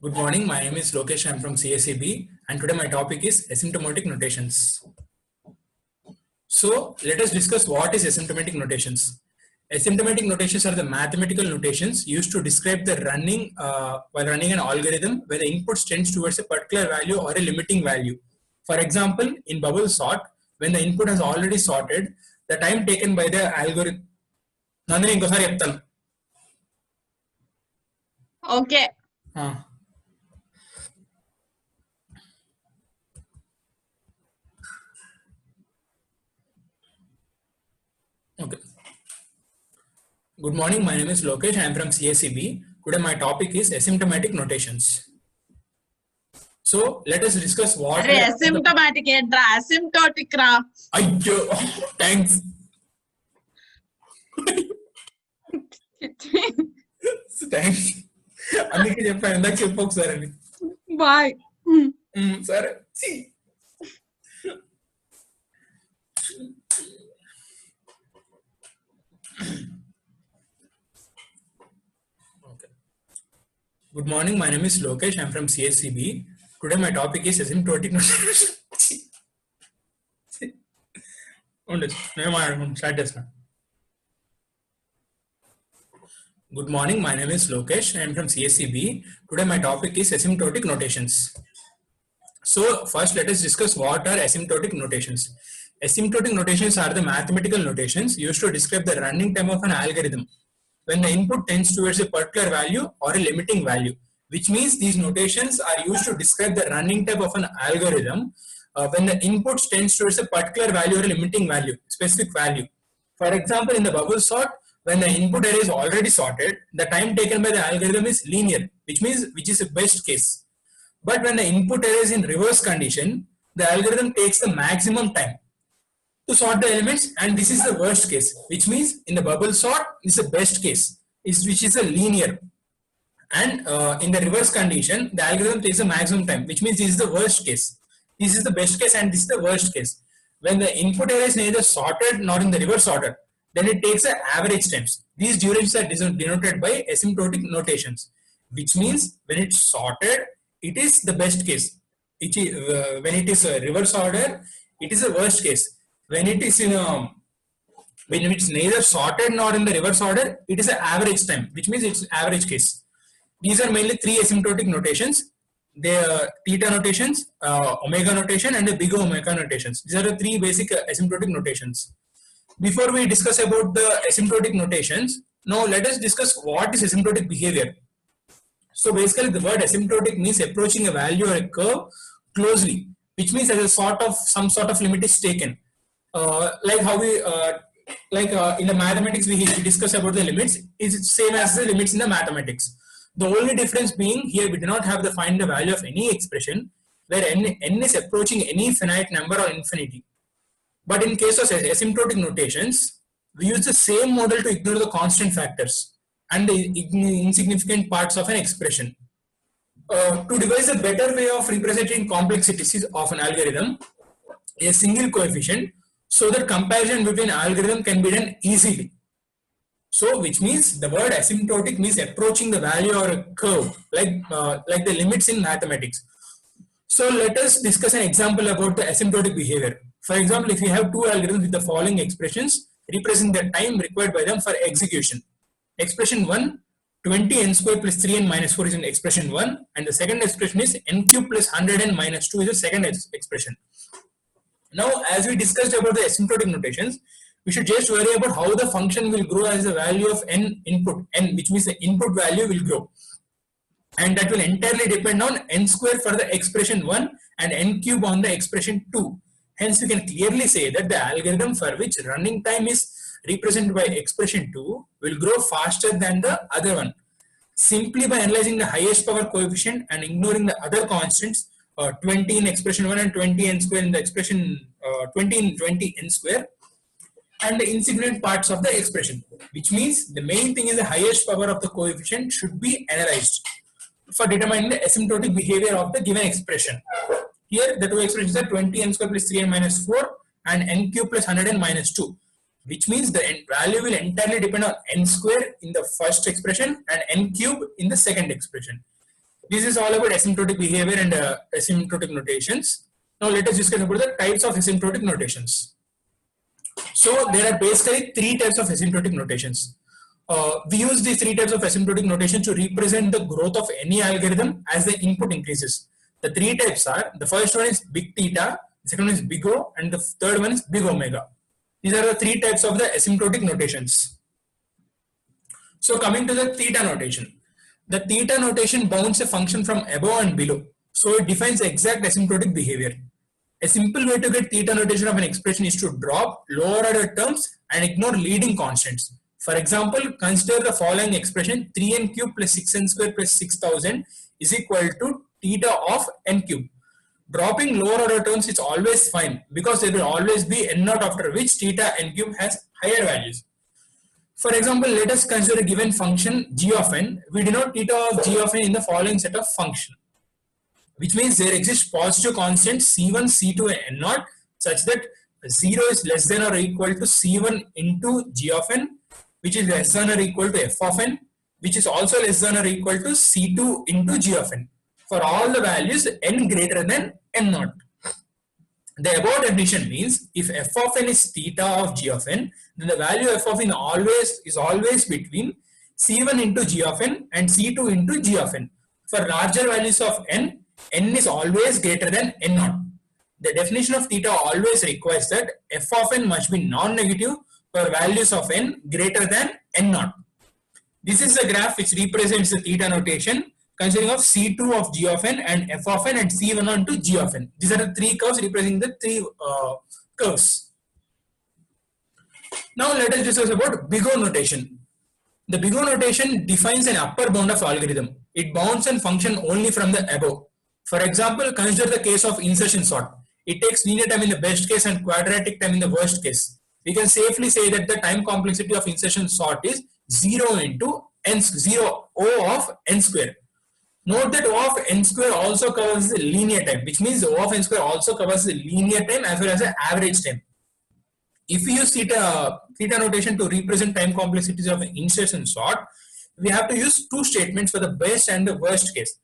Good morning. My name is Lokesh. I'm from CSEB, and today my topic is asymptotic notations. So let us discuss what is asymptotic notations. Asymptotic notations are the mathematical notations used to describe the running while running an algorithm where the input tends towards a particular value or a limiting value. For example, in bubble sort, when the input has already sorted, the time taken by the algorithm. Nandini, ఇంకోసారి చెప్తాను. Okay. Okay. Good morning. My name is Lokesh. I am from CSEB. Today my topic is asymptotic notations. So let us discuss what అరే asymptomatic ఏంట్రా asymptotic రా అయ్యో thanks thanks అందుకే చెప్పాను ఇందాక చెప్పు ఒకసారి అని బాయ్ సరే Good morning. My name is Lokesh. I am from CSEB. Today my topic is asymptotic notation. Good morning. My name is Lokesh. I am from CSEB. Today my topic is asymptotic notations. So first let us discuss what are asymptotic notations. Asymptotic notations are the mathematical notations used to describe the running time of an algorithm when the input tends towards a particular value or a limiting value, which means these notations are used to describe the running time of an algorithm when the input tends towards a particular value or a limiting value, specific value. For example, in the bubble sort, when the input array is already sorted, the time taken by the algorithm is linear, which is a best case. But when the input array is in reverse condition, the algorithm takes the maximum time to sort the elements, and this is the worst case, which means in the bubble sort is the best case, which is a linear, and in the reverse condition the algorithm takes the maximum time, which means this is the worst case. This is the best case and this is the worst case. When the input array is neither sorted nor in the reverse order, then it takes the average times. These durations are denoted by asymptotic notations, which means when it's sorted it is the best case. When it is a reverse order, it is the worst case. When it is when it's neither sorted nor in the reverse order, it is an average time, which means it's average case. These are mainly three asymptotic notations. They are theta notations, omega notation, and the big omega notations. These are the three basic asymptotic notations. Before we discuss about the asymptotic notations, now let us discuss what is asymptotic behavior. So basically the word asymptotic means approaching a value or a curve closely, which means as a some sort of limit is taken. Like how we in the mathematics we discuss about the limits is same as the limits in the mathematics. The only difference being here we do not have to find the value of any expression where n is approaching any finite number or infinity. But in case of asymptotic notations, we use the same model to ignore the constant factors and the insignificant parts of an expression. To devise a better way of representing complexities of an algorithm, a single coefficient, so that comparison between algorithm can be done easily. So which means the word asymptotic means approaching the value or a curve, like the limits in mathematics. So let us discuss an example about the asymptotic behavior. For example, if you have two algorithms with the following expressions representing the time required by them for execution. Expression 1, 20n square plus 3n minus 4 is in expression 1, and the second expression is n cube plus 100n minus 2 is the second expression. Now, as we discussed about the asymptotic notations, we should just worry about how the function will grow as the value of n input, n, which means the input value will grow. And that will entirely depend on n square for the expression 1 and n cube on the expression 2. Hence, we can clearly say that the algorithm for which running time is represented by expression 2 will grow faster than the other one, simply by analyzing the highest power coefficient and ignoring the other constants, 20 in expression 1 and 20 n square in the expression 20 in 20 n square, and the insignificant parts of the expression, which means the main thing is the highest power of the coefficient should be analyzed for determining the asymptotic behavior of the given expression. Here the two expressions are 20n square plus 3n minus 4 and n cube plus 100n minus 2, which means the value will entirely depend on n square in the first expression and n cube in the second expression. This is all about asymptotic behavior and asymptotic notations. Now let us discuss about the types of asymptotic notations. So there are basically three types of asymptotic notations. We use these three types of asymptotic notation to represent the growth of any algorithm as the input increases. The three types are, the first one is big theta, the second one is big O, and the third one is big omega. These are the three types of the asymptotic notations. So coming to the theta notation. The theta notation bounds a function from above and below. So it defines exact asymptotic behavior. A simple way to get theta notation of an expression is to drop lower order terms and ignore leading constants. For example, consider the following expression: 3n cube plus 6n square plus 6000 is equal to theta of n cube. Dropping lower order terms is always fine because there will always be n naught after which theta n cube has higher values. For example, let us consider a given function g of n. We denote theta of g of n in the following set of function, which means there exists positive constants c1, c2 and n naught such that 0 is less than or equal to c1 into g of n, which is less than or equal to f of n, which is also less than or equal to c2 into g of n for all the values n greater than n naught. The above definition means if f of n is theta of g of n, then the value f of n is always between c1 into g of n and c2 into g of n. For larger values of n, n is always greater than n naught. The definition of theta always requires that f of n must be non-negative for values of n greater than n naught. This is the graph which represents the theta notation consisting of c2 of g of n and f of n and c1 onto g of n. These are the three curves representing the three curves. Now let us discuss about big O notation. The big O notation defines an upper bound of algorithm. It bounds a function only from the above. For example, consider the case of insertion sort. It takes linear time in the best case and quadratic time in the worst case. We can safely say that the time complexity of insertion sort is 0 into n, 0 O of n square. Note that O of n square also covers the linear time, which means O of n square also covers the linear time as well as the average time. If we use theta notation to represent time complexities of an insertion sort, we have to use two statements for the best and the worst case.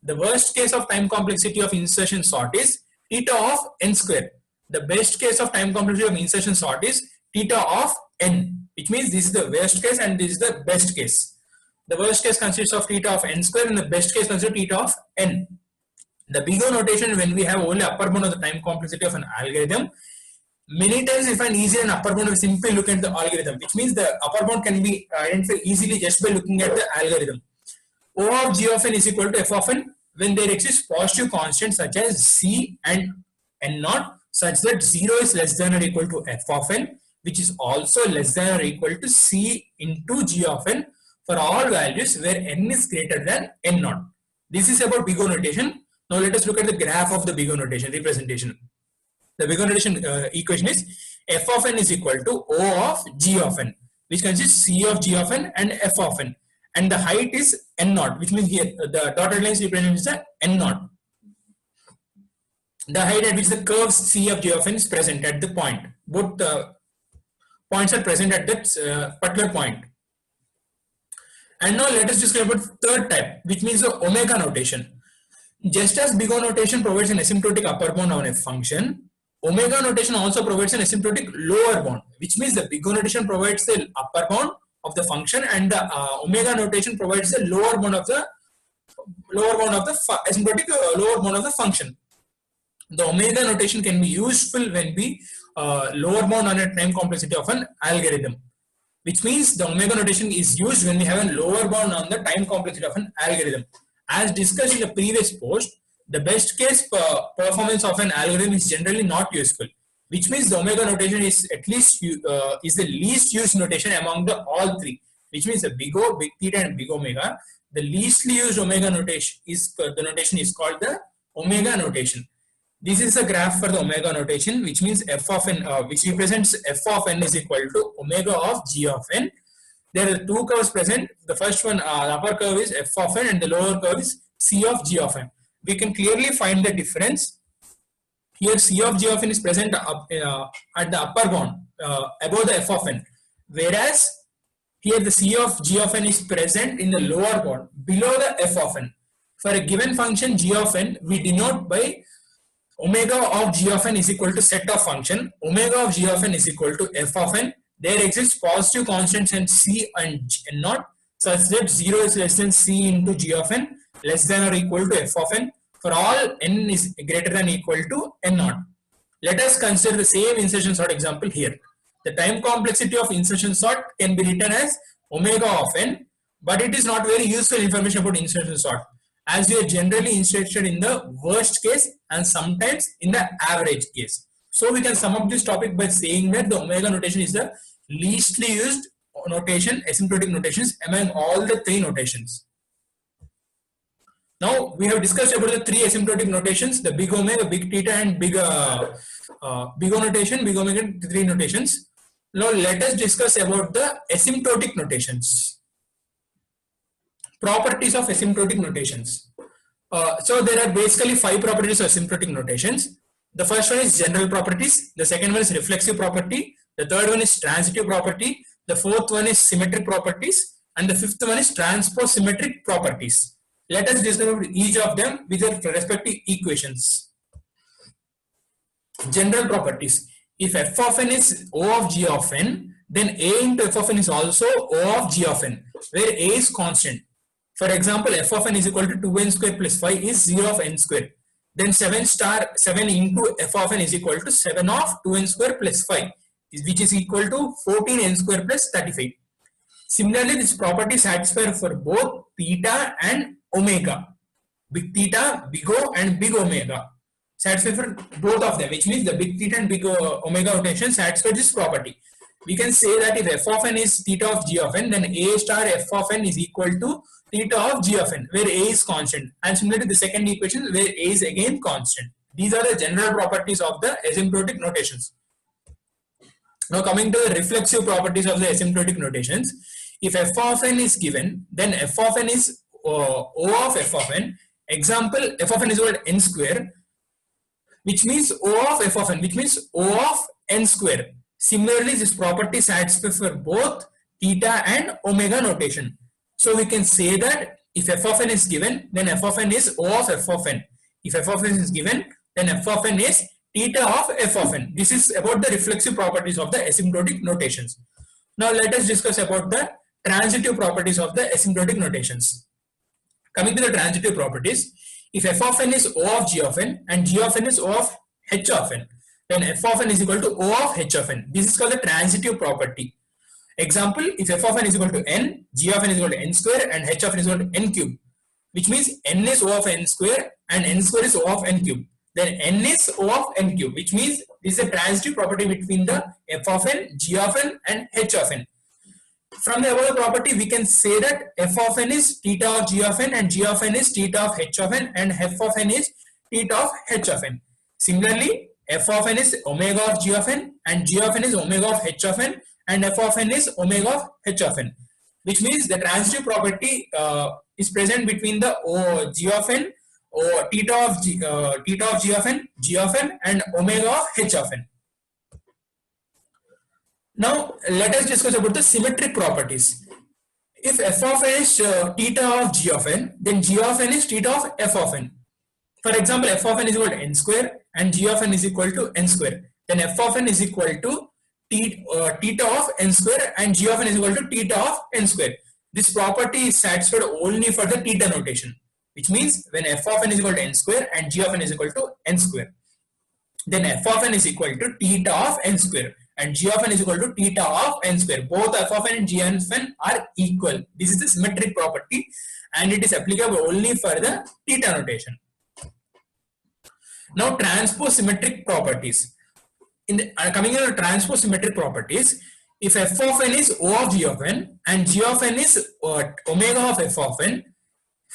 The worst case of time complexity of insertion sort is theta of n square. The best case of time complexity of insertion sort is theta of n, which means this is the worst case and this is the best case. The worst case consists of theta of n square and the best case consists of theta of n. The big O notation, when we have only upper bound of the time complexity of an algorithm, many times we find easier an upper bound, we simply look at the algorithm, which means the upper bound can be identified easily just by looking at the algorithm. O of g of n is equal to f of n when there exists positive constants such as c and n naught such that 0 is less than or equal to f of n, which is also less than or equal to c into g of n for all values where n is greater than n naught. This is about big O notation. Now let us look at the graph of the big O notation representation. The big O notation equation is f of n is equal to O of g of n, which consists c of g of n and f of n. And the height is n naught, which means here the dotted lines represents the n naught. The height at which the curve c of g of n is present at the point. Both points are present at that particular point. And now let us discuss about third type, which means the omega notation. Just as big O notation provides an asymptotic upper bound on a function, omega notation also provides an asymptotic lower bound, which means the big O notation provides the upper bound of the function and the omega notation provides the lower bound of the asymptotic lower bound of the function. The omega notation can be useful when we lower bound on a time complexity of an algorithm, which means the omega notation is used when we have a lower bound on the time complexity of an algorithm. As discussed in the previous post, the best case performance of an algorithm is generally not useful, which means the omega notation is at least is the least used notation among the all three, which means the big O, big theta and big omega. The leastly used omega notation is the notation is called the omega notation. This is the graph for the omega notation, which means f of n, which represents f of n is equal to omega of g of n. There are two curves present. The first one, the upper curve is f of n and the lower curve is c of g of n. We can clearly find the difference. Here c of g of n is present at the upper bound above the f of n, whereas here the c of g of n is present in the lower bound below the f of n. For a given function g of n, we denote by omega of g of n is equal to set of function. Omega of g of n is equal to f of n. There exists positive constants in c and n naught such that 0 is less than c into g of n, less than or equal to f of n. For all n is greater than or equal to n naught. Let us consider the same insertion sort example here. The time complexity of insertion sort can be written as omega of n, but it is not very useful information about insertion sort, as we are generally inserted in the worst case and sometimes in the average case. So we can sum up this topic by saying that the omega notation is the leastly used notation, asymptotic notations among all the three notations. Now we have discussed about the three asymptotic notations: the big omega, big theta, and big O notation, big omega, three notations. Now let us discuss about the asymptotic notations. Properties of asymptotic notations. So there are basically 5 properties of asymptotic notations. The first one is general properties. The second one is reflexive property. The third one is transitive property. The fourth one is symmetric properties. And the fifth one is transposymmetric properties. Let us discuss each of them with their respective equations. General properties. If f of n is O of g of n, then A into f of n is also O of g of n, where A is constant. For example, f of n is equal to 2n square plus 5 is 0 of n square. Then 7 into f of n is equal to 7 of 2n square plus 5, which is equal to 14n square plus 35. Similarly, this property satisfies for both theta and omega. Big theta, big O, and big omega satisfy for both of them, which means the big theta and big omega notation satisfy this property. We can say that if f of n is theta of g of n, then A star f of n is equal to theta of g of n, where A is constant. And similarly, the second equation where A is again constant. These are the general properties of the asymptotic notations. Now coming to the reflexive properties of the asymptotic notations. If f of n is given, then f of n is O of f of n. Example, f of n is equal to n square, which means O of f of n, which means O of n square. Similarly, this property satisfies for both theta and omega notation. So we can say that if f of n is given, then f of n is O of f of n. If f of n is given, then f of n is theta of f of n. This is about the reflexive properties of the asymptotic notations. Now let us discuss about the transitive properties of the asymptotic notations. Coming to the transitive properties, if f of n is O of g of n and g of n is O of h of n, then f of n is equal to O of h of n. This is called the transitive property. Example, if f of n is equal to n, g of n is equal to n square, and h of n is equal to n cube, which means n is O of n square and n square is O of n cube. Then n is O of n cube, which means this is a transitive property between the f of n, g of n, and h of n. From the above property, we can say that f of n is theta of g of n and g of n is theta of h of n and f of n is theta of h of n. Similarly, f of n is omega of g of n and g of n is omega of h of n and f of n is omega of h of n, which means the transitive property is present between the g of n or theta of g of n, g of n, and omega of h of n. Now let us discuss about the symmetric properties. If f of n is theta of g of n, then g of n is theta of f of n. For example, f of n is equal to n square and g of n is equal to n square. Then f of n is equal to theta of n square and g of n is equal to theta of n square. This property is satisfied only for the theta notation, which means when f of n is equal to n square and g of n is equal to n square, then f of n is equal to theta of n square and g of n is equal to theta of n square. Both f of n and g of n are equal. This is the symmetric property and it is applicable only for the theta notation. Now transposymmetric properties. In the coming into transposymmetric properties, if f of n is O of g of n and g of n is omega of f of n,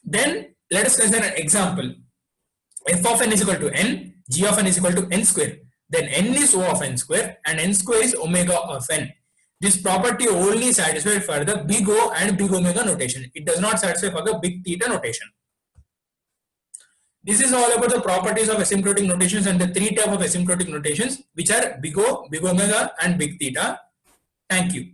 then let us consider an example. F of n is equal to n, g of n is equal to n square. Then n is O of n square and n square is omega of n. This property only satisfies for the big O and big omega notation. It does not satisfy for the big theta notation. This is all about the properties of asymptotic notations and the 3 types of asymptotic notations, which are big O, big omega, and big theta. Thank you.